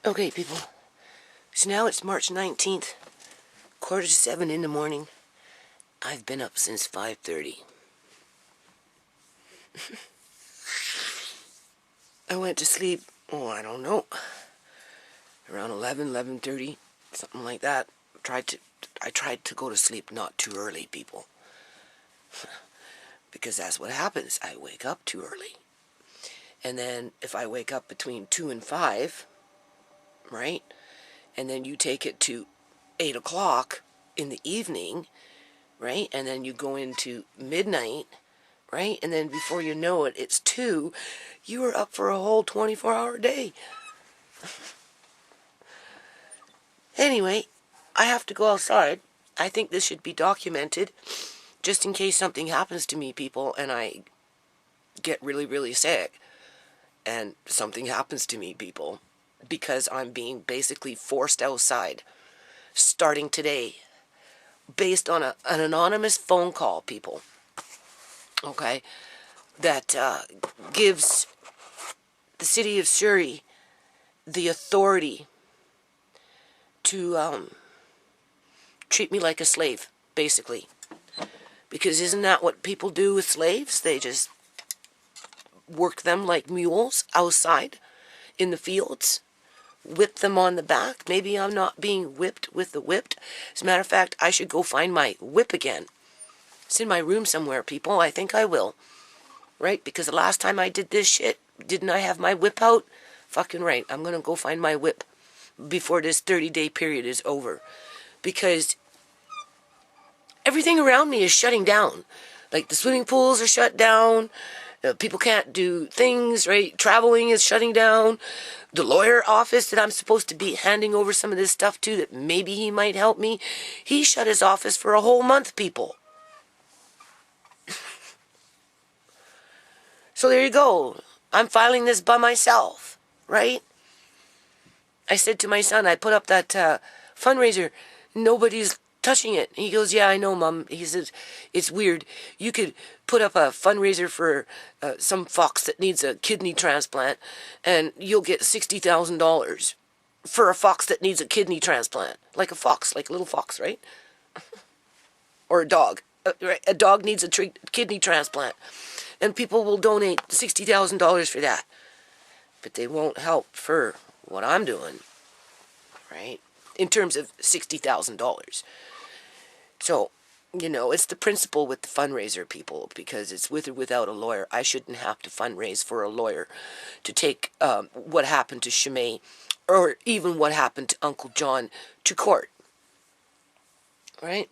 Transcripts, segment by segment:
Okay, people. So now it's March 19th, 6:45 in the morning. I've been up since 5:30. I went to sleep, I don't know, around 11:30, something like that. I tried to go to sleep not too early, people. Because that's what happens. I wake up too early. And then if I wake up between 2 and 5, right? And then you take it to 8 o'clock in the evening, right? And then you go into midnight, right? And then before you know it, it's 2. You are up for a whole 24-hour day. Anyway, I have to go outside. I think this should be documented just in case something happens to me, people, and I get really, really sick. And something happens to me, people, because I'm being basically forced outside starting today based on an anonymous phone call, people, okay, that gives the city of Surrey the authority to treat me like a slave, basically. Because isn't that what people do with slaves? They just work them like mules outside in the fields, whip them on the back. Maybe I'm not being whipped with the whipped. As a matter of fact, I should go find my whip again. It's in my room somewhere, people. I think I will. Right? Because the last time I did this shit, didn't I have my whip out? Fucking right. I'm going to go find my whip before this 30-day period is over. Because everything around me is shutting down. Like the swimming pools are shut down. People can't do things, right? Traveling is shutting down. The lawyer office that I'm supposed to be handing over some of this stuff to, that maybe he might help me, he shut his office for a whole month, people. So there you go. I'm filing this by myself, right? I said to my son, I put up that fundraiser. Nobody's touching it. He goes, yeah, I know, Mom. He says, it's weird. You could put up a fundraiser for some fox that needs a kidney transplant, and you'll get $60,000 for a fox that needs a kidney transplant. Like a fox, like a little fox, right? Or a dog. Right? A dog needs a kidney transplant, and people will donate $60,000 for that. But they won't help for what I'm doing, right? In terms of $60,000. So, you know, it's the principle with the fundraiser, people, because it's with or without a lawyer. I shouldn't have to fundraise for a lawyer to take what happened to Shimei, or even what happened to Uncle John, to court. Right?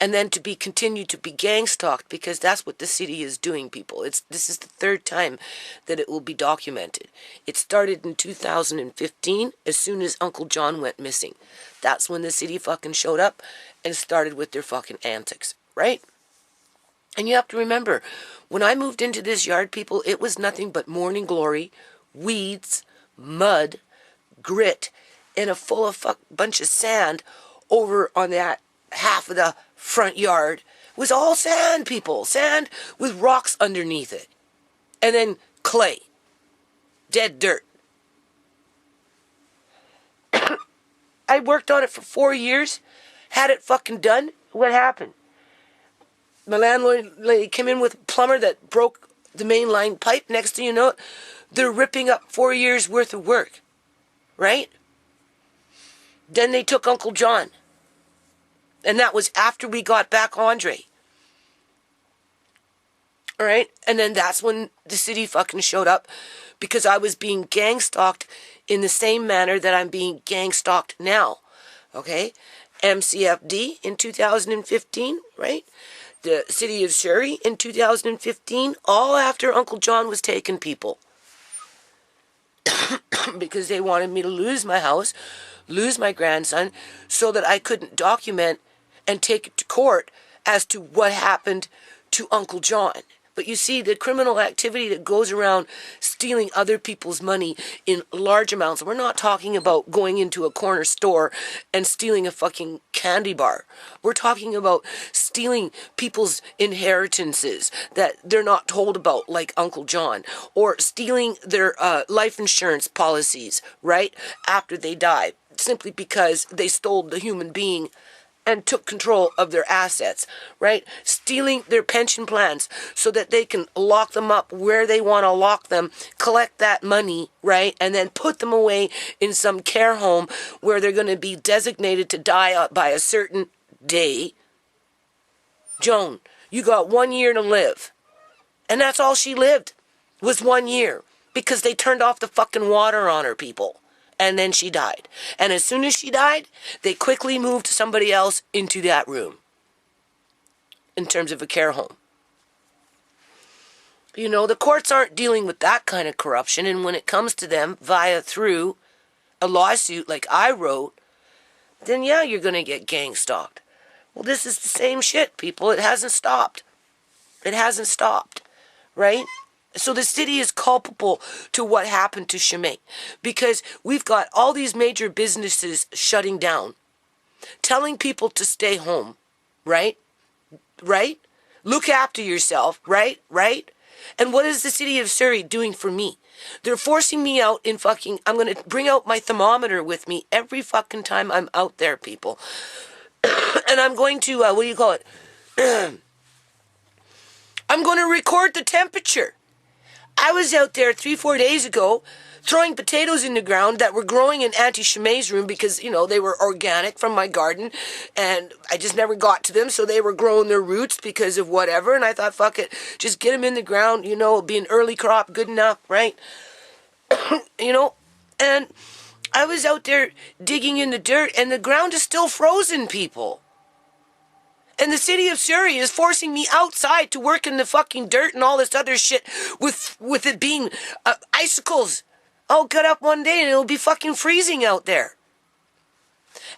And then to be continued to be gang stalked, because that's what the city is doing, people. This is the 3rd time that it will be documented. It started in 2015, as soon as Uncle John went missing. That's when the city fucking showed up and started with their fucking antics, right? And you have to remember, when I moved into this yard, people, it was nothing but morning glory, weeds, mud, grit, and a full of bunch of sand over on that half of the front yard. It was all sand, people. Sand with rocks underneath it. And then clay. Dead dirt. I worked on it for 4 years. Had it fucking done. What happened? My landlady came in with a plumber that broke the main line pipe. Next thing you know, they're ripping up 4 years worth of work. Right? Then they took Uncle John. And that was after we got back Andre. Alright? And then that's when the city fucking showed up, because I was being gang stalked in the same manner that I'm being gang stalked now. Okay? MCFD in 2015, right? The city of Surrey in 2015, all after Uncle John was taken, people. Because they wanted me to lose my house, lose my grandson, so that I couldn't document and take it to court as to what happened to Uncle John. But you see, the criminal activity that goes around stealing other people's money in large amounts. We're not talking about going into a corner store and stealing a fucking candy bar. We're talking about stealing people's inheritances that they're not told about, like Uncle John, or stealing their life insurance policies, right, after they die, simply because they stole the human being and took control of their assets, right? Stealing their pension plans so that they can lock them up where they want to lock them, collect that money, right? And then put them away in some care home where they're going to be designated to die by a certain day. Joan, you got 1 year to live. And that's all she lived, was 1 year. Because they turned off the fucking water on her, people. And then she died. And as soon as she died, they quickly moved somebody else into that room. In terms of a care home. You know, the courts aren't dealing with that kind of corruption. And when it comes to them through a lawsuit like I wrote, then yeah, you're going to get gang stalked. Well, this is the same shit, people. It hasn't stopped. It hasn't stopped. Right? So the city is culpable to what happened to Chimay because we've got all these major businesses shutting down, telling people to stay home, right? Right? Look after yourself, right? Right? And what is the city of Surrey doing for me? They're forcing me out in fucking, I'm going to bring out my thermometer with me every fucking time I'm out there, people. And I'm going to, what do you call it? I'm going to record the temperature. I was out there 3-4 days ago throwing potatoes in the ground that were growing in Auntie Chimay's room because, you know, they were organic from my garden and I just never got to them, so they were growing their roots because of whatever, and I thought, fuck it, just get them in the ground, you know, be an early crop, good enough, right? You know, and I was out there digging in the dirt and the ground is still frozen, people. And the city of Surrey is forcing me outside to work in the fucking dirt and all this other shit with it being icicles. I'll get up one day and it'll be fucking freezing out there.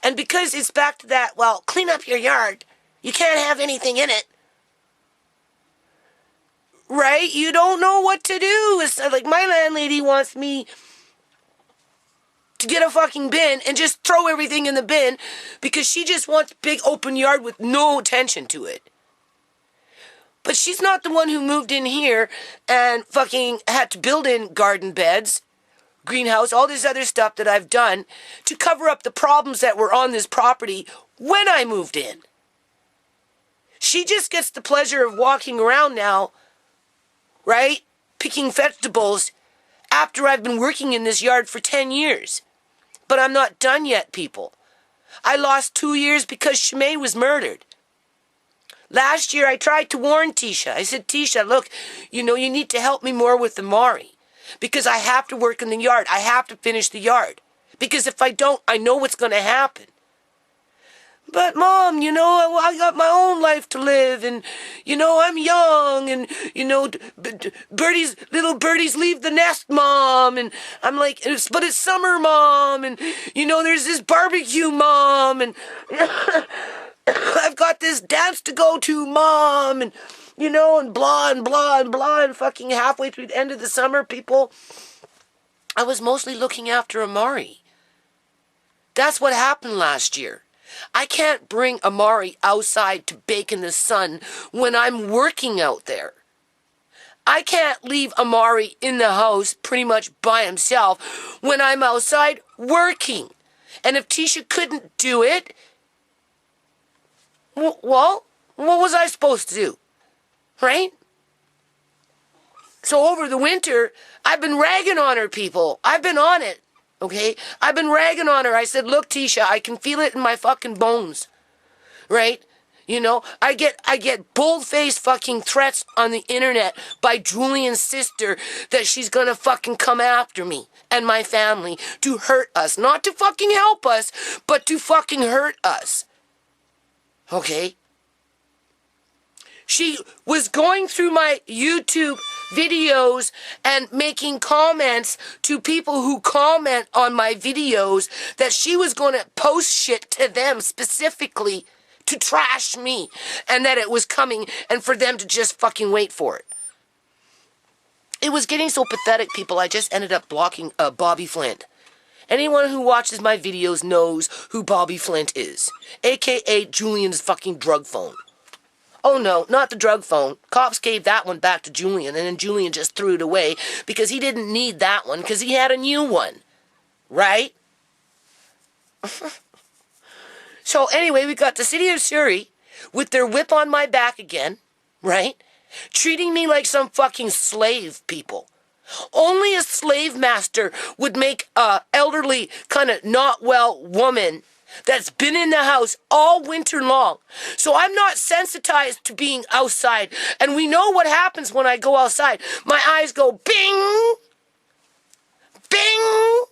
And because it's back to that, well, clean up your yard. You can't have anything in it. Right? You don't know what to do. It's like my landlady wants me to get a fucking bin and just throw everything in the bin because she just wants big open yard with no attention to it. But she's not the one who moved in here and fucking had to build in garden beds, greenhouse, all this other stuff that I've done to cover up the problems that were on this property when I moved in. She just gets the pleasure of walking around now, right? Picking vegetables after I've been working in this yard for 10 years. But I'm not done yet, people. I lost 2 years because Chimay was murdered. Last year, I tried to warn Tisha. I said, Tisha, look, you know, you need to help me more with the Mari. Because I have to work in the yard. I have to finish the yard. Because if I don't, I know what's going to happen. But Mom, you know, I got my own life to live, and, you know, I'm young, and, you know, little birdies leave the nest, Mom, and I'm like, but it's summer, Mom, and, you know, there's this barbecue, Mom, and I've got this dance to go to, Mom, and, you know, and blah, and blah, and blah, and fucking halfway through the end of the summer, people, I was mostly looking after Amari. That's what happened last year. I can't bring Amari outside to bake in the sun when I'm working out there. I can't leave Amari in the house pretty much by himself when I'm outside working. And if Tisha couldn't do it, well, what was I supposed to do? Right? So over the winter, I've been ragging on her, people. I've been on it. Okay? I've been ragging on her. I said, look, Tisha, I can feel it in my fucking bones. Right? You know, I get bold-faced fucking threats on the internet by Julian's sister that she's gonna fucking come after me and my family to hurt us. Not to fucking help us, but to fucking hurt us. Okay? She was going through my YouTube videos and making comments to people who comment on my videos that she was going to post shit to them specifically to trash me and that it was coming and for them to just fucking wait for it. It was getting so pathetic, people, I just ended up blocking Bobby Flint. Anyone who watches my videos knows who Bobby Flint is. A.K.A. Julian's fucking drug phone. Oh no, not the drug phone. Cops gave that one back to Julian, and then Julian just threw it away because he didn't need that one because he had a new one. Right? So anyway, we got the city of Surrey with their whip on my back again, right? Treating me like some fucking slave, people. Only a slave master would make a elderly, kind of not well woman that's been in the house all winter long. So I'm not sensitized to being outside. And we know what happens when I go outside. My eyes go bing, bing,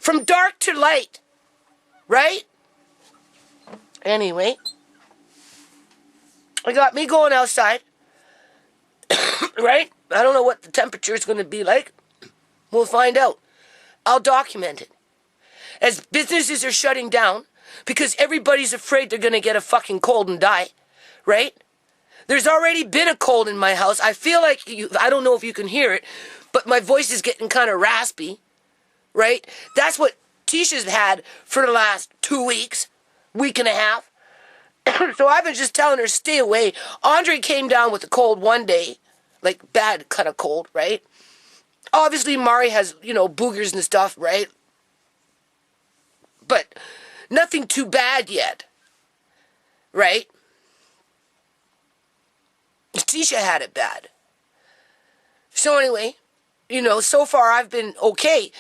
from dark to light, right? Anyway, I got me going outside, right? I don't know what the temperature is going to be like. We'll find out. I'll document it. As businesses are shutting down, because everybody's afraid they're going to get a fucking cold and die, right? There's already been a cold in my house. I feel like, I don't know if you can hear it, but my voice is getting kind of raspy, right? That's what Tisha's had for the last 2 weeks, week and a half. So I've been just telling her, stay away. Andre came down with a cold one day, like bad kind of cold, right? Obviously, Mari has, boogers and stuff, right? But nothing too bad yet, right? Tisha had it bad. So anyway, so far I've been okay.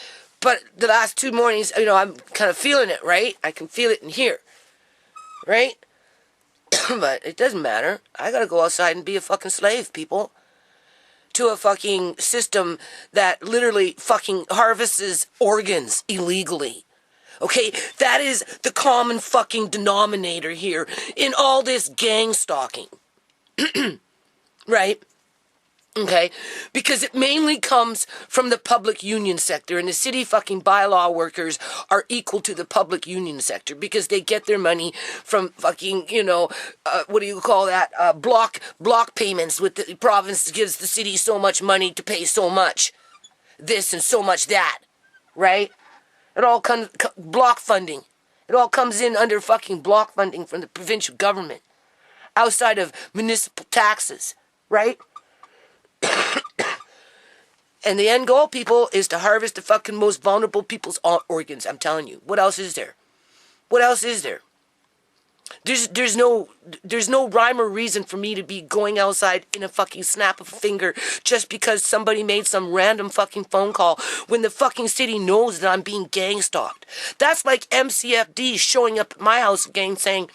But the last 2 mornings, I'm kind of feeling it, right? I can feel it in here, right? But it doesn't matter. I gotta go outside and be a fucking slave, people. To a fucking system that literally fucking harvests organs illegally. Okay, that is the common fucking denominator here in all this gang stalking. Right? Okay? Because it mainly comes from the public union sector, and the city fucking bylaw workers are equal to the public union sector because they get their money from fucking, what do you call that? Block payments with the province gives the city so much money to pay so much this and so much that. Right? It all comes, block funding. It all comes in under fucking block funding from the provincial government. Outside of municipal taxes. Right? And the end goal, people, is to harvest the fucking most vulnerable people's organs. I'm telling you. What else is there? What else is there? There's no rhyme or reason for me to be going outside in a fucking snap of a finger just because somebody made some random fucking phone call when the fucking city knows that I'm being gang stalked. That's like MCFD showing up at my house again saying,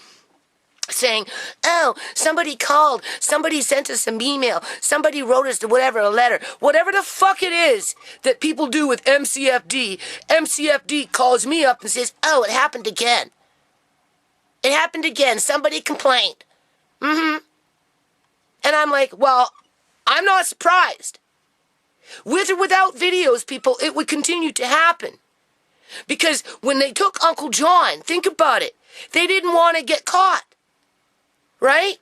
oh, somebody called, somebody sent us an email, somebody wrote us a letter, whatever the fuck it is that people do with MCFD. MCFD calls me up and says, oh, it happened again. It happened again. Somebody complained. And I'm like, well, I'm not surprised. With or without videos, people, it would continue to happen. Because when they took Uncle John, think about it, they didn't want to get caught. Right?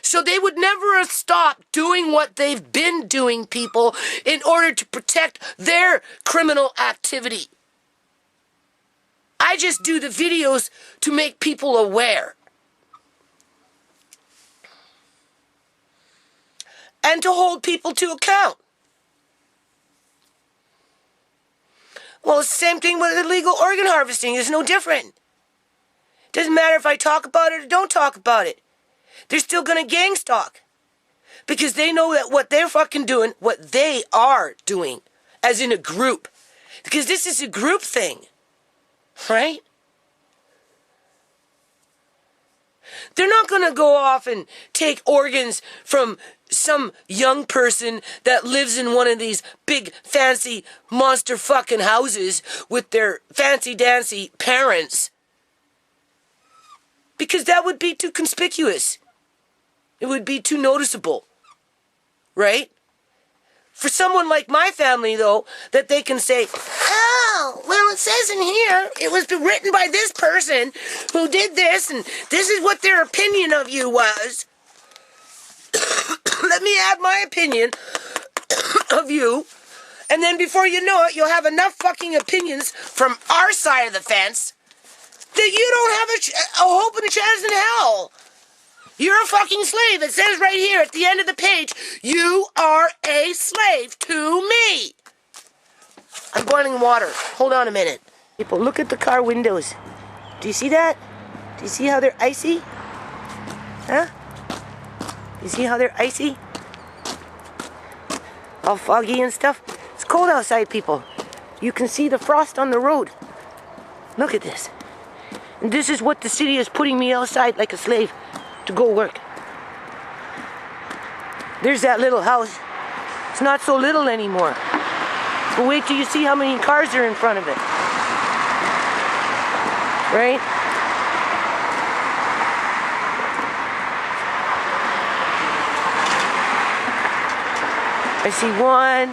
So they would never have stopped doing what they've been doing, people, in order to protect their criminal activity. I just do the videos to make people aware. And to hold people to account. Well, it's the same thing with illegal organ harvesting. It's no different. Doesn't matter if I talk about it or don't talk about it. They're still going to gang stalk. Because they know that what they're fucking doing, what they are doing, as in a group. Because this is a group thing. Right? They're not going to go off and take organs from some young person that lives in one of these big, fancy, monster fucking houses with their fancy-dancy parents. Because that would be too conspicuous. It would be too noticeable. Right? For someone like my family, though, that they can say, oh, well, it says in here, it was written by this person who did this, and this is what their opinion of you was. Let me add my opinion, of you, and then before you know it, you'll have enough fucking opinions from our side of the fence that you don't have a hope and a chance in hell. You're a fucking slave. It says right here at the end of the page, you are a slave to me. I'm boiling water. Hold on a minute. People, look at the car windows. Do you see that? Do you see how they're icy? Huh? You see how they're icy? All foggy and stuff. It's cold outside, people. You can see the frost on the road. Look at this. And this is what the city is putting me outside like a slave to go work. There's that little house. It's not so little anymore. But wait till you see how many cars are in front of it. Right? I see 1,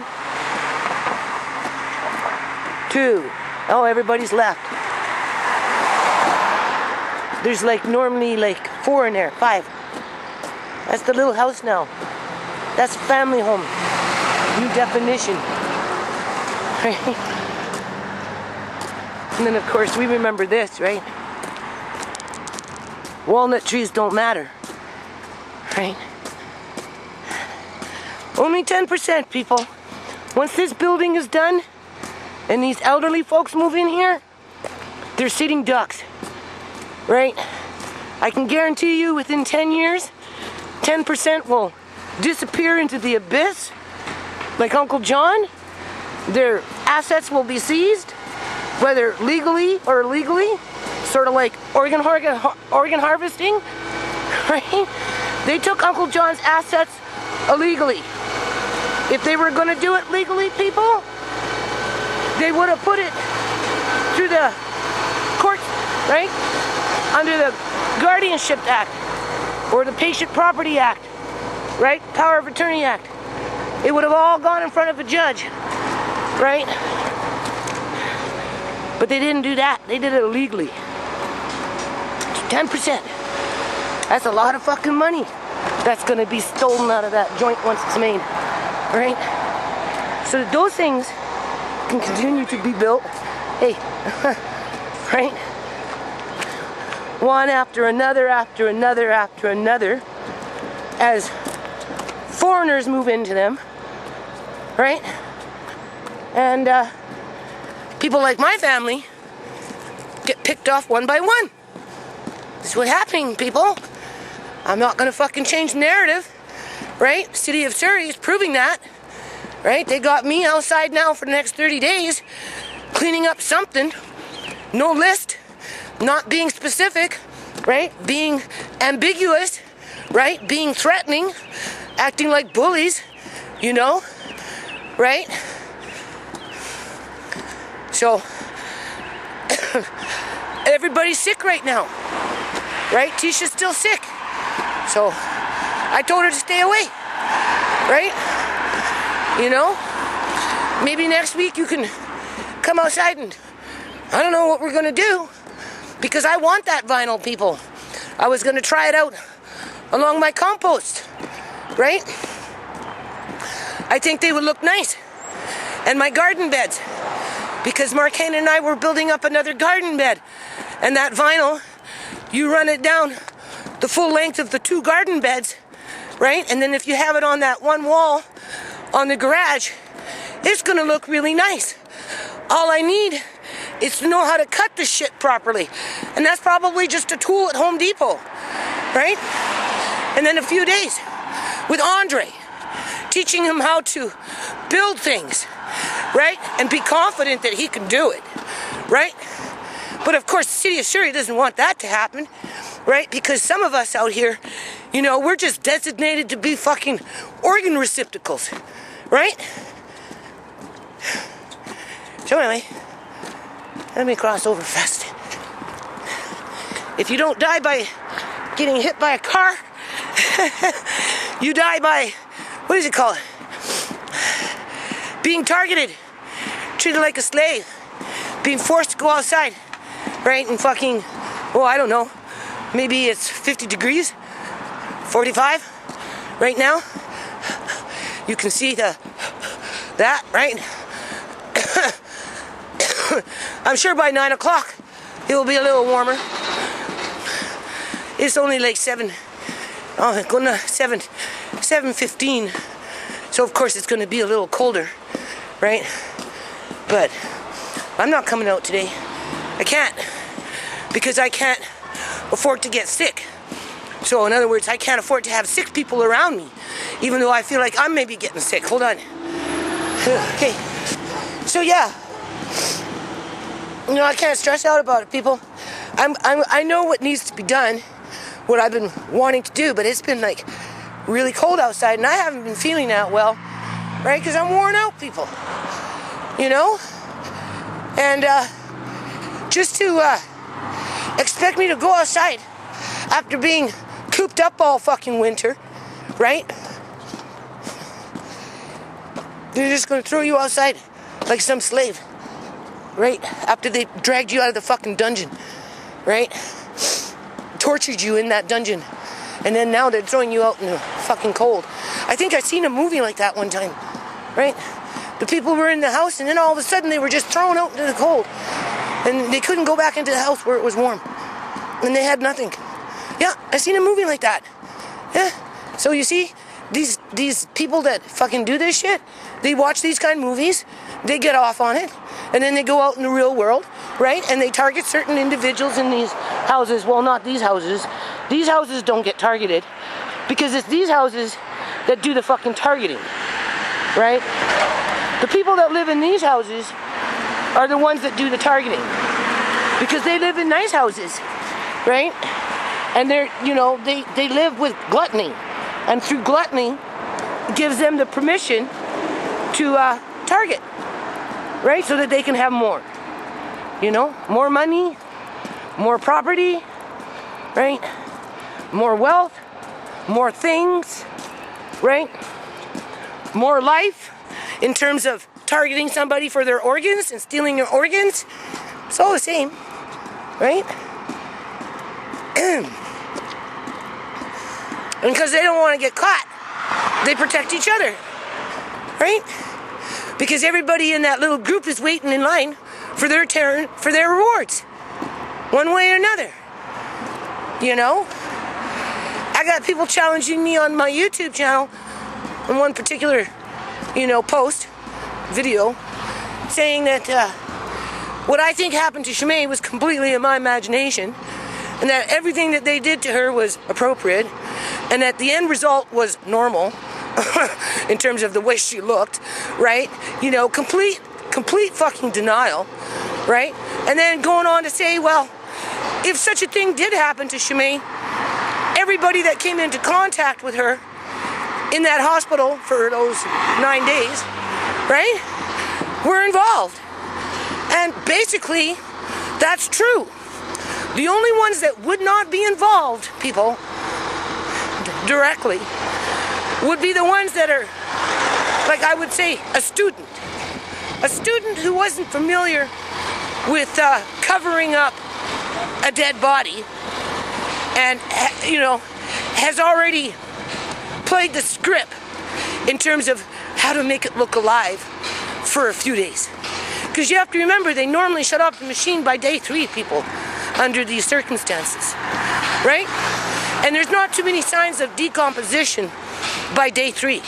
2. Oh, everybody's left. There's like normally like 4 in there, 5. That's the little house now. That's family home. New definition. Right? And then of course we remember this, right? Walnut trees don't matter. Right? Only 10%, people. Once this building is done and these elderly folks move in here, they're sitting ducks. Right? I can guarantee you within 10 years, 10% will disappear into the abyss, like Uncle John. Their assets will be seized, whether legally or illegally, sort of like organ harvesting. Right? They took Uncle John's assets illegally. If they were going to do it legally, people, they would have put it through the courts, right? Under the Guardianship Act or the Patient Property Act, right? Power of Attorney Act. It would have all gone in front of a judge, right? But they didn't do that. They did it illegally. 10%. That's a lot of fucking money that's going to be stolen out of that joint once it's made. Right? So that those things can continue to be built. Hey, right? One after another, after another, after another, as foreigners move into them, right? And people like my family get picked off one by one. This is what's happening, people. I'm not gonna fucking change the narrative. Right? City of Surrey is proving that. Right? They got me outside now for the next 30 days, cleaning up something. No list. Not being specific. Right? Being ambiguous. Right? Being threatening. Acting like bullies. You know? Right? So, everybody's sick right now. Right? Tisha's still sick. So, I told her to stay away, right? You know, maybe next week you can come outside and I don't know what we're gonna do because I want that vinyl, people. I was gonna try it out along my compost, right? I think they would look nice. And my garden beds, because Mark Hayne and I were building up another garden bed, and that vinyl, you run it down the full length of the 2 garden beds, right? And then if you have it on that one wall on the garage, it's gonna look really nice. All I need is to know how to cut this shit properly. And that's probably just a tool at Home Depot, right? And then a few days with Andre, teaching him how to build things, right? And be confident that he can do it, right? But of course, the city of Surrey doesn't want that to happen, right? Because some of us out here, you know, we're just designated to be fucking organ receptacles, right? So anyway, let me cross over fast. If you don't die by getting hit by a car, you die by, what is it called? Being targeted, treated like a slave, being forced to go outside, right? And fucking, oh, I don't know, maybe it's 50 degrees, 45 right now. You can see the that, right? I'm sure by 9 o'clock it will be a little warmer. It's only like 7:15. So of course it's going to be a little colder, right? But I'm not coming out today. I can't, because I can't afford to get sick. So in other words, I can't afford to have sick people around me, even though I feel like I'm maybe getting sick. Hold on. Okay. So yeah, I can't stress out about it, people. I know what needs to be done, what I've been wanting to do, but it's been like really cold outside, and I haven't been feeling that well, right? Because I'm worn out, people. And just to expect me to go outside after being cooped up all fucking winter, right? They're just gonna throw you outside like some slave, right? After they dragged you out of the fucking dungeon, right? Tortured you in that dungeon, and then now they're throwing you out in the fucking cold. I think I seen a movie like that one time, right? The people were in the house, and then all of a sudden they were just thrown out into the cold, and they couldn't go back into the house where it was warm, and they had nothing. Yeah, I seen a movie like that. Yeah. So you see, these people that fucking do this shit, they watch these kind of movies, they get off on it, and then they go out in the real world, right? And they target certain individuals in these houses. Well, not these houses. These houses don't get targeted, because it's these houses that do the fucking targeting, right? The people that live in these houses are the ones that do the targeting, because they live in nice houses, right? And they're, they live with gluttony, and through gluttony gives them the permission to target, right? So that they can have more, more money, more property, right? More wealth, more things, right? More life in terms of targeting somebody for their organs and stealing their organs. It's all the same, right? And because they don't want to get caught, they protect each other, right? Because everybody in that little group is waiting in line for their turn, for their rewards, one way or another. I got people challenging me on my YouTube channel on one particular, video, saying that what I think happened to Shimei was completely in my imagination, and that everything that they did to her was appropriate, and that the end result was normal in terms of the way she looked, right? Complete fucking denial, right? And then going on to say, well, if such a thing did happen to Shimei, everybody that came into contact with her in that hospital for those 9 days, right, were involved. And basically, that's true. The only ones that would not be involved, people, directly, would be the ones that are, like I would say, a student. A student who wasn't familiar with covering up a dead body, and has already played the script in terms of how to make it look alive for a few days. Because you have to remember, they normally shut off the machine by day 3, people, under these circumstances, right? And there's not too many signs of decomposition by day 3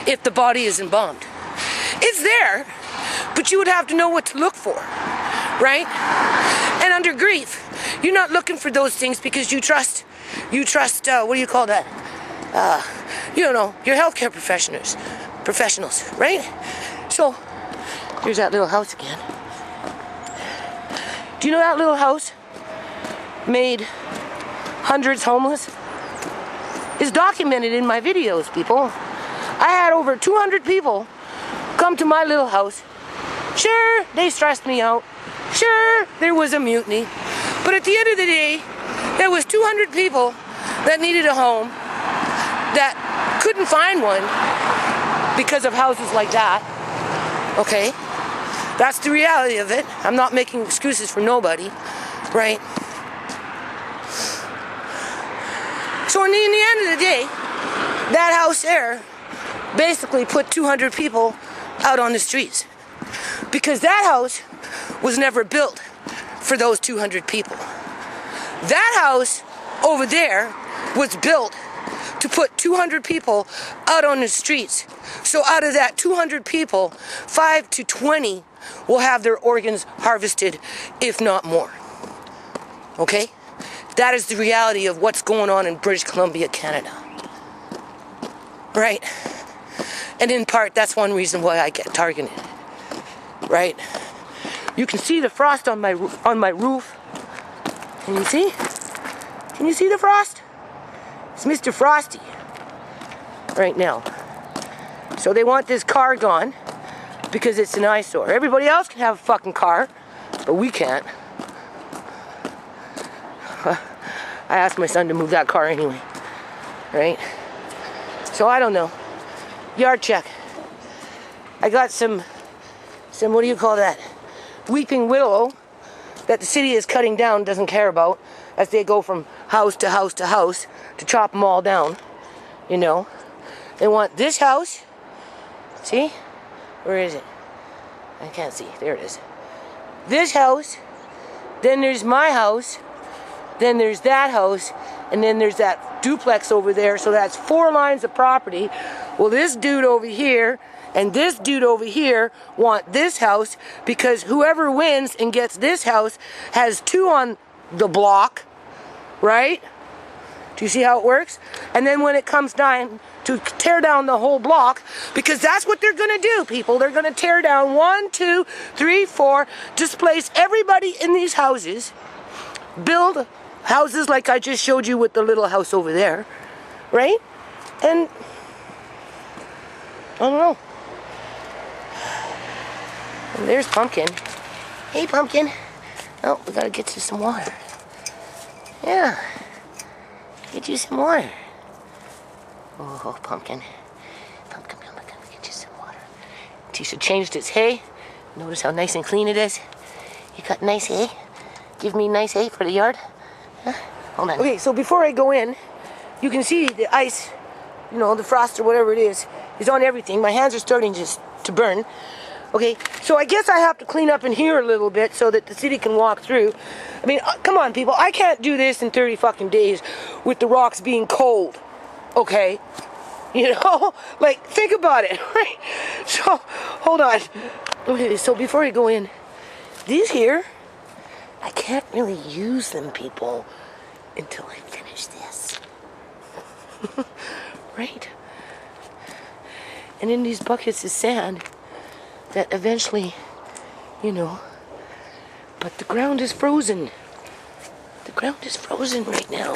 if the body is embalmed. It's there, but you would have to know what to look for, right? And under grief, you're not looking for those things because you trust, what do you call that? Your healthcare professionals, right? So, here's that little house again. Do you know that little house made hundreds homeless? It's documented in my videos, people. I had over 200 people come to my little house. Sure, they stressed me out. Sure, there was a mutiny. But at the end of the day, there was 200 people that needed a home that couldn't find one because of houses like that. Okay? That's the reality of it. I'm not making excuses for nobody, right? So in the end of the day, that house there basically put 200 people out on the streets. Because that house was never built for those 200 people. That house over there was built to put 200 people out on the streets. So out of that 200 people, 5 to 20 will have their organs harvested, if not more. Okay? That is the reality of what's going on in British Columbia, Canada. Right? And in part, that's one reason why I get targeted. Right? You can see the frost on my roof. Can you see? Can you see the frost? It's Mr. Frosty right now. So they want this car gone because it's an eyesore. Everybody else can have a fucking car, but we can't. I asked my son to move that car anyway. Right? So I don't know. Yard check. I got some what do you call that? Weeping willow that the city is cutting down, doesn't care about, as they go from house to house to house to chop them all down. You know? They want this house. See? Where is it? I can't see. There it is. This house. Then there's my house. Then there's that house. And then there's that duplex over there. So that's 4 lines of property. Well, this dude over here and this dude over here want this house because whoever wins and gets this house has 2 on the block, right? Do you see how it works? And then when it comes time to tear down the whole block, because that's what they're going to do, people. They're going to tear down 1, 2, 3, 4, displace everybody in these houses, build houses like I just showed you with the little house over there, right? And I don't know. And there's Pumpkin. Hey, Pumpkin. Oh, we gotta get you some water. Yeah. Get you some water. Oh, Pumpkin. Pumpkin, get you some water. Tisha changed its hay. Notice how nice and clean it is. You got nice hay? Give me nice hay for the yard. Huh? Hold on. Okay, so before I go in, you can see the ice, you know, the frost or whatever it is on everything. My hands are starting just to burn. Okay, so I guess I have to clean up in here a little bit so that the city can walk through. I mean, come on, people. I can't do this in 30 fucking days with the rocks being cold. Okay? You know? Like, think about it, right? So, hold on. Okay, so before I go in, these here, I can't really use them, people, until I finish this. Right? And in these buckets is sand that eventually, you know, but the ground is frozen. The ground is frozen right now.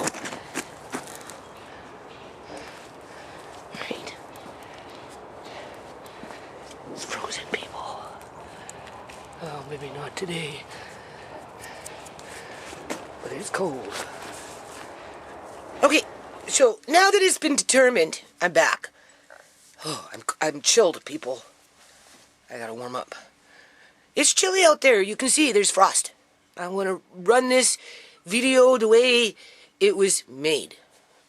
Right? It's frozen, people. Oh, maybe not today. But it's cold. Okay, so now that it's been determined, I'm back. Oh, I'm chilled, people. I gotta warm up. It's chilly out there. You can see there's frost. I'm gonna run this video the way it was made.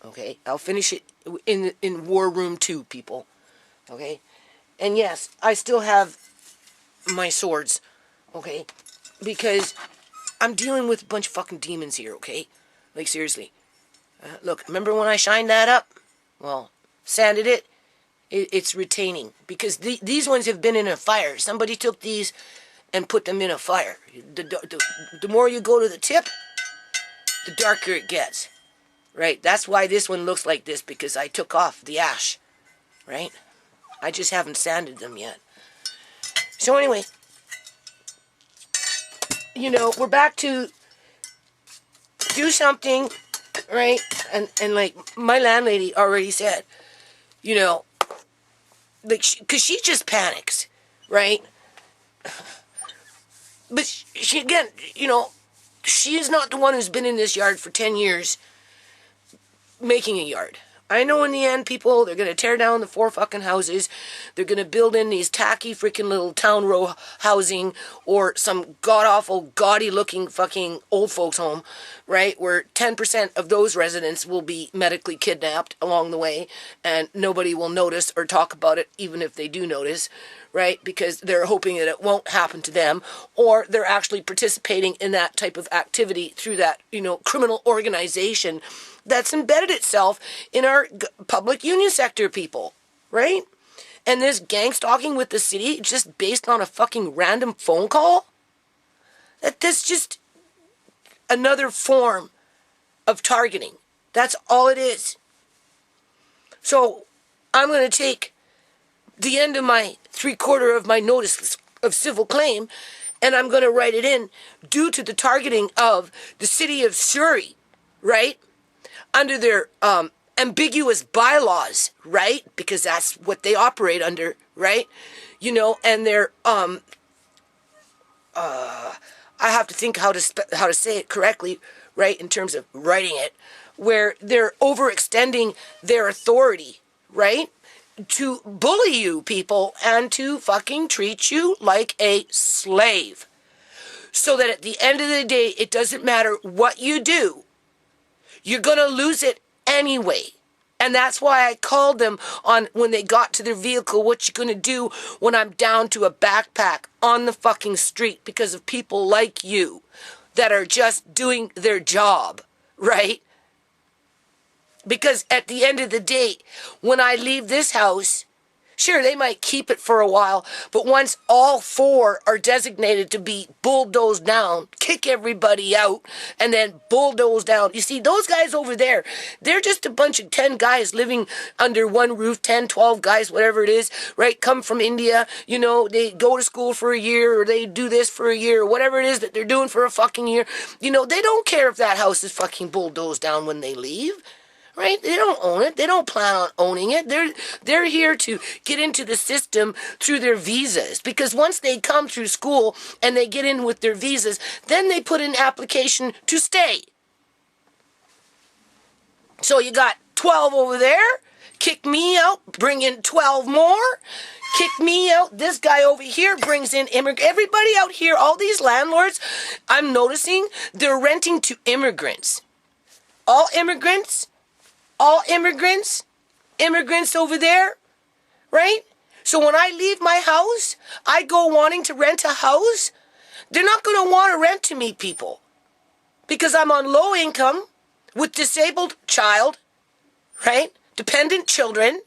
Okay? I'll finish it in War Room 2, people. Okay? And yes, I still have my swords. Okay? Because I'm dealing with a bunch of fucking demons here, okay? Like, seriously. Look, remember when I shined that up? Well, sanded it. It's retaining. Because these ones have been in a fire. Somebody took these and put them in a fire. The more you go to the tip, the darker it gets. Right? That's why this one looks like this, because I took off the ash. Right? I just haven't sanded them yet. So anyway, you know, we're back to do something, right? And like my landlady already said, you know, like, because she just panics, right? But she, again, you know, she is not the one who's been in this yard for 10 years making a yard, I know in the end, people, they're going to tear down the 4 fucking houses. They're going to build in these tacky freaking little town row housing or some god-awful, gaudy-looking fucking old folks home, right? Where 10% of those residents will be medically kidnapped along the way and nobody will notice or talk about it, even if they do notice, right? Because they're hoping that it won't happen to them, or they're actually participating in that type of activity through that, criminal organization that's embedded itself in our public union sector people, right? And this gang stalking with the city just based on a fucking random phone call? That's just another form of targeting. That's all it is. So I'm going to take the end of my 3/4 of my notice of civil claim and I'm going to write it in due to the targeting of the city of Surrey, right? Under their ambiguous bylaws, right? Because that's what they operate under, right? And their I have to think how to say it correctly, right? In terms of writing it, where they're overextending their authority, right? To bully you people and to fucking treat you like a slave. So that at the end of the day, it doesn't matter what you do. You're going to lose it anyway. And that's why I called them on when they got to their vehicle, what you going to do when I'm down to a backpack on the fucking street because of people like you that are just doing their job, right? Because at the end of the day, when I leave this house, sure, they might keep it for a while, but once all 4 are designated to be bulldozed down, kick everybody out, and then bulldoze down. You see, those guys over there, they're just a bunch of 10 guys living under one roof, 10, 12 guys, whatever it is, right? Come from India, they go to school for a year, or they do this for a year, or whatever it is that they're doing for a fucking year. They don't care if that house is fucking bulldozed down when they leave. Right? They don't own it. They don't plan on owning it. They're here to get into the system through their visas. Because once they come through school and they get in with their visas, then they put in application to stay. So you got 12 over there. Kick me out. Bring in 12 more. Kick me out. This guy over here brings in immigrants. Everybody out here, all these landlords, I'm noticing they're renting to immigrants. All immigrants over there, right? So when I leave my house, I go wanting to rent a house. They're not going to want to rent to me, people, because I'm on low income with disabled child, right? Dependent children,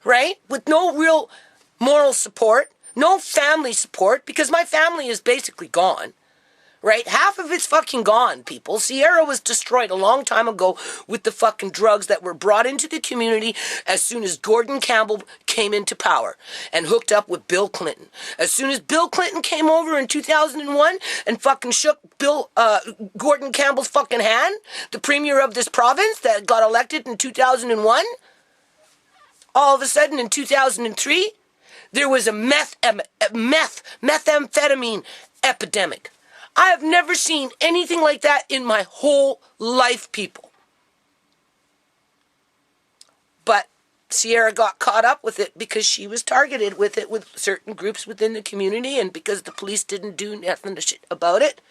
right? With no real moral support, no family support, because my family is basically gone. Right? Half of it's fucking gone, people. Sierra was destroyed a long time ago with the fucking drugs that were brought into the community as soon as Gordon Campbell came into power and hooked up with Bill Clinton. As soon as Bill Clinton came over in 2001 and fucking shook Gordon Campbell's fucking hand, the premier of this province that got elected in 2001, all of a sudden in 2003, there was a methamphetamine epidemic. I have never seen anything like that in my whole life, people. But Sierra got caught up with it because she was targeted with it with certain groups within the community, and because the police didn't do nothing about it.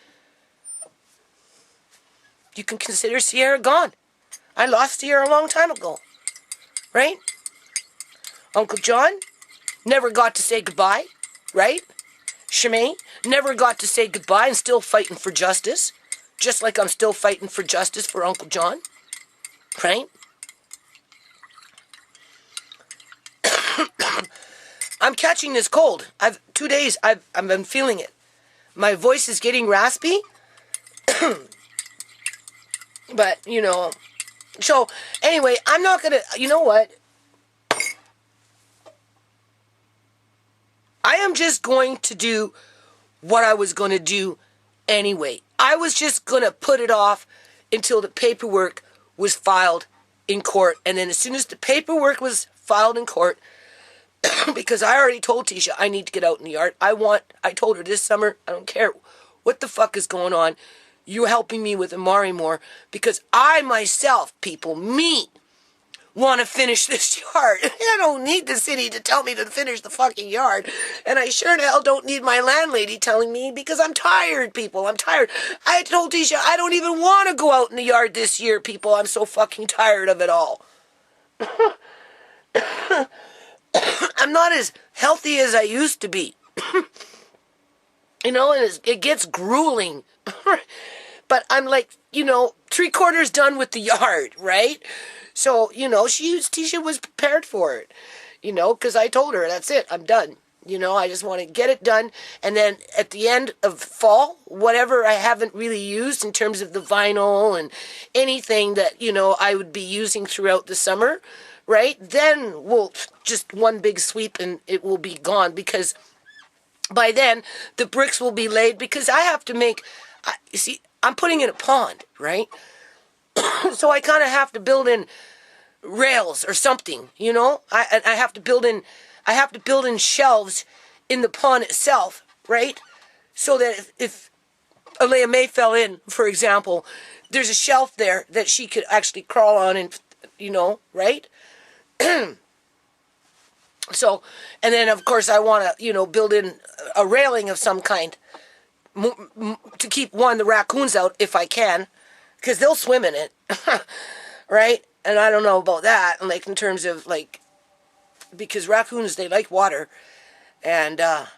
You can consider Sierra gone. I lost Sierra a long time ago. Right? Uncle John never got to say goodbye. Right? Shemaine never got to say goodbye and still fighting for justice. Just like I'm still fighting for justice for Uncle John. Right? I'm catching this cold. 2 days, I've been feeling it. My voice is getting raspy. But, so, anyway, I'm not gonna, you know what? I am just going to do what I was going to do anyway. I was just going to put it off until the paperwork was filed in court. And then as soon as the paperwork was filed in court, because I already told Tisha I need to get out in the yard. I told her this summer, I don't care what the fuck is going on. You're helping me with Amari more, because I myself, people, me, want to finish this yard. I don't need the city to tell me to finish the fucking yard. And I sure the hell don't need my landlady telling me, because I'm tired, people. I'm tired. I told Tisha I don't even want to go out in the yard this year, people. I'm so fucking tired of it all. I'm not as healthy as I used to be. You know, and it gets grueling. But I'm like, 3/4 done with the yard, right? So, Tisha was prepared for it, because I told her, that's it, I'm done. I just want to get it done. And then at the end of fall, whatever I haven't really used in terms of the vinyl and anything that, I would be using throughout the summer, right? Then we'll just one big sweep and it will be gone, because by then the bricks will be laid, because I have to I'm putting in a pond, right? So I kind of have to build in rails or something, I have to build in shelves in the pond itself, right? So that if Alea May fell in, for example, there's a shelf there that she could actually crawl on and, right? So, and then of course I want to, build in a railing of some kind to keep the raccoons out if I can, because they'll swim in it, right? And I don't know about that, like in terms of because raccoons, they like water, and that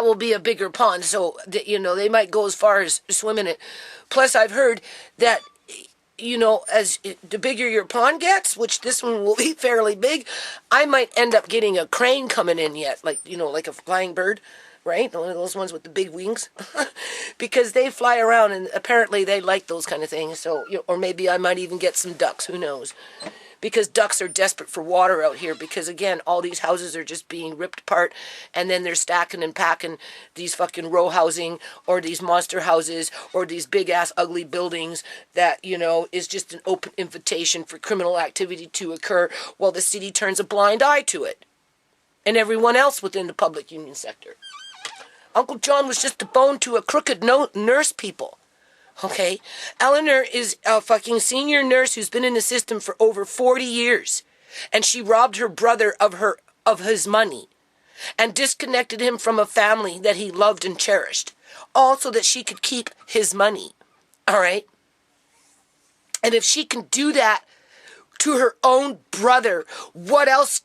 will be a bigger pond, so they might go as far as swimming it. Plus, I've heard that the bigger your pond gets, which this one will be fairly big, I might end up getting a crane coming in yet, like a flying bird. Right? One of those ones with the big wings. Because they fly around and apparently they like those kind of things. So, or maybe I might even get some ducks. Who knows? Because ducks are desperate for water out here. Because, again, all these houses are just being ripped apart. And then they're stacking and packing these fucking row housing or these monster houses or these big-ass ugly buildings that, is just an open invitation for criminal activity to occur while the city turns a blind eye to it. And everyone else within the public union sector. Uncle John was just a bone to a crooked nurse, people. Okay? Eleanor is a fucking senior nurse who's been in the system for over 40 years. And she robbed her brother of his money. And disconnected him from a family that he loved and cherished. All so that she could keep his money. Alright? And if she can do that to her own brother, what else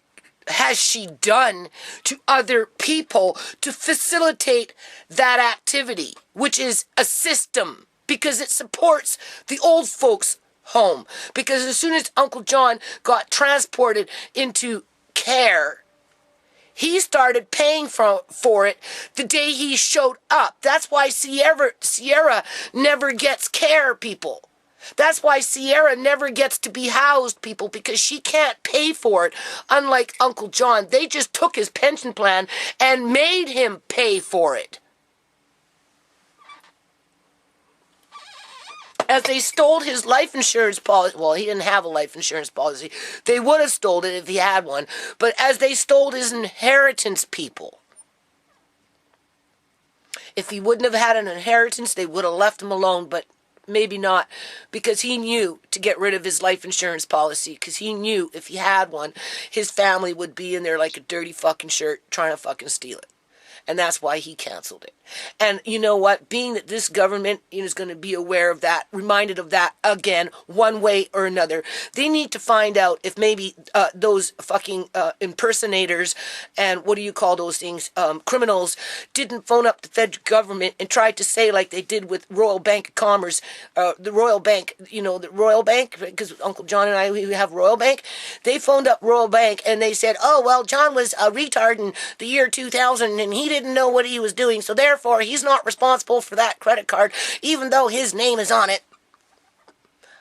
has she done to other people to facilitate that activity, which is a system, because it supports the old folks' home. Because as soon as Uncle John got transported into care, he started paying for it the day he showed up. That's why Sierra never gets care, people. That's why Sierra never gets to be housed, people, because she can't pay for it. Unlike Uncle John, they just took his pension plan and made him pay for it. As they stole his life insurance policy, well, he didn't have a life insurance policy. They would have stole it if he had one. But as they stole his inheritance, people. If he wouldn't have had an inheritance, they would have left him alone, but maybe not, because he knew to get rid of his life insurance policy, because he knew if he had one, his family would be in there like a dirty fucking shirt trying to fucking steal it. And that's why he canceled it. And you know what? Being that this government is going to be aware of that, reminded of that again, one way or another, they need to find out if maybe those fucking impersonators and what do you call those things, criminals, didn't phone up the federal government and tried to say like they did with Royal Bank of Commerce, the Royal Bank, the Royal Bank, because Uncle John and I, we have Royal Bank. They phoned up Royal Bank and they said, oh, well, John was a retard in the year 2000 and he didn't know what he was doing, so therefore he's not responsible for that credit card, even though his name is on it.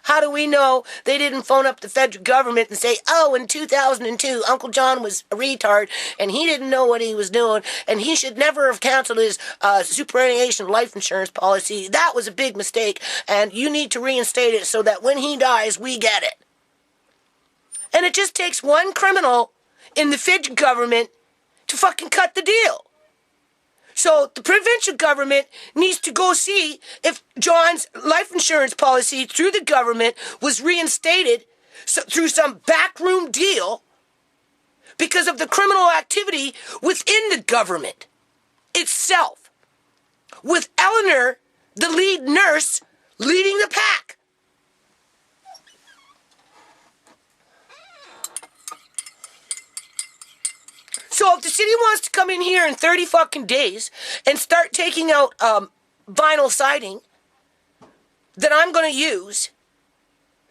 How do we know they didn't phone up the federal government and say, oh, in 2002, Uncle John was a retard and he didn't know what he was doing and he should never have canceled his superannuation life insurance policy. That was a big mistake and you need to reinstate it so that when he dies, we get it. And it just takes one criminal in the federal government to fucking cut the deal. So the provincial government needs to go see if John's life insurance policy through the government was reinstated through some backroom deal because of the criminal activity within the government itself, with Eleanor, the lead nurse, leading the pack. So if the city wants to come in here in 30 fucking days and start taking out vinyl siding that I'm going to use,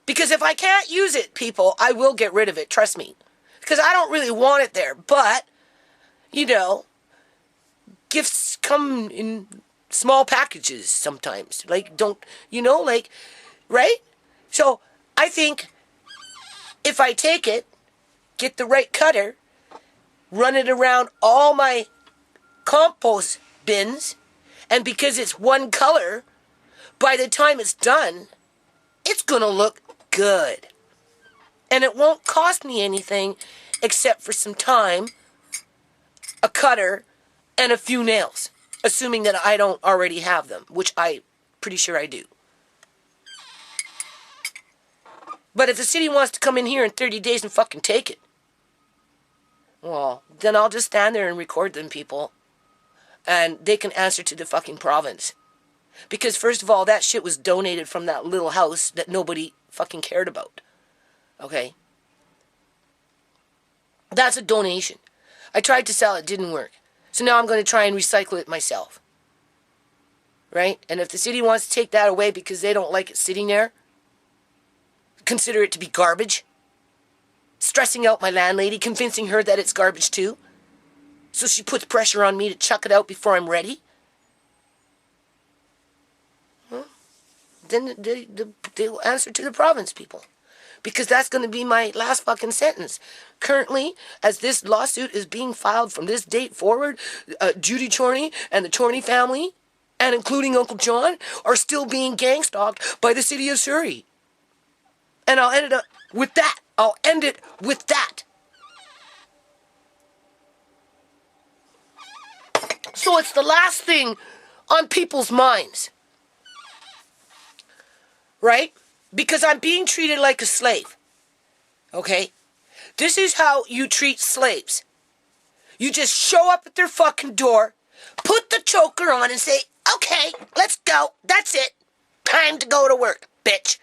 because if I can't use it, people, I will get rid of it, trust me. Because I don't really want it there, but, you know, gifts come in small packages sometimes. Like, don't, you know, like, right? So I think if I take it, get the right cutter, run it around all my compost bins, and because it's one color, by the time it's done, it's going to look good. And it won't cost me anything except for some time, a cutter, and a few nails. Assuming that I don't already have them, which I'm pretty sure I do. But if the city wants to come in here in 30 days and fucking take it, well, then I'll just stand there and record them, people. And they can answer to the fucking province. Because first of all, that shit was donated from that little house that nobody fucking cared about. Okay? That's a donation. I tried to sell it, didn't work. So now I'm going to try and recycle it myself. Right? And if the city wants to take that away because they don't like it sitting there, consider it to be garbage. Stressing out my landlady, convincing her that it's garbage too. So she puts pressure on me to chuck it out before I'm ready. Well, then they'll answer to the province, people. Because that's going to be my last fucking sentence. Currently, as this lawsuit is being filed from this date forward, Judy Chorney and the Chorney family, and including Uncle John, are still being gang-stalked by the city of Surrey. And I'll end it with that. I'll end it with that. So it's the last thing on people's minds. Right? Because I'm being treated like a slave. Okay? This is how you treat slaves. You just show up at their fucking door, put the choker on and say, okay, let's go. That's it. Time to go to work, bitch.